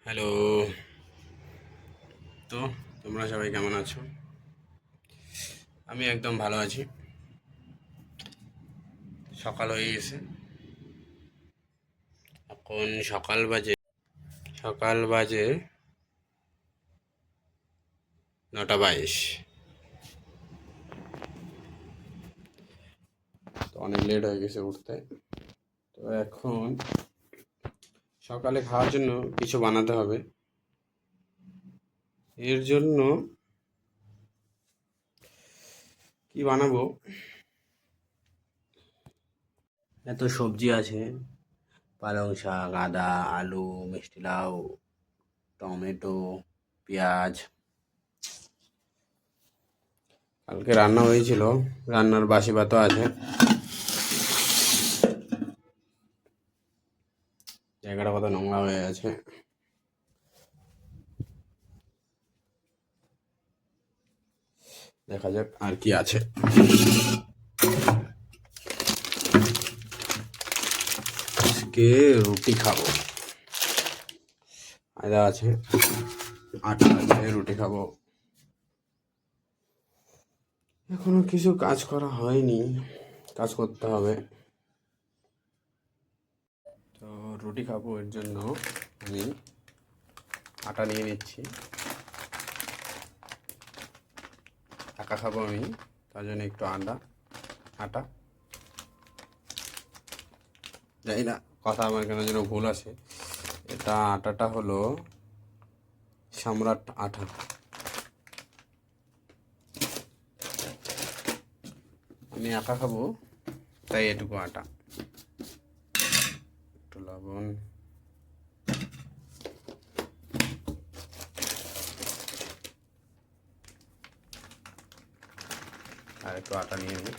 Hello. তো তোমরা সবাই কেমন আছো? আমি একদম ভালো আছি। সকাল হয়ে গেছে, এখন সকাল বাজে 9:22। তো অনেক লেট হয়ে গেছে উঠতে। তো এখন সকালে খাওয়ার জন্য কিছু বানাতে হবে। এর জন্য কি বানাবো, এত সবজি আছে: পালং শাক, আদা, আলু, মিষ্টি লাউ, টমেটো, পেঁয়াজ। কালকে রান্না হয়েছিল, রান্নার বাসি ভাতও আছে। জায়গাটা কত নোংরা হয়ে আছে। দেখা যাক আর কি আছে। আজকে রুটি খাবো। আদা আছে, আটা আছে, রুটি খাবো। এখনো কিছু কাজ করা হয়নি, কাজ করতে হবে। তো রুটি খাবো, এর জন্য আমি আটা নিয়ে নিচ্ছি। একা খাবো আমি, তার জন্য একটু আটা। জানি না কথা আমার কেন যেন ভুল আছে। আটাটা হলো সম্রাট আটা। আমি একা খাবো, তাই এটুকু আটা, একটু লবণ, আর একটু আটা নিয়ে নিই।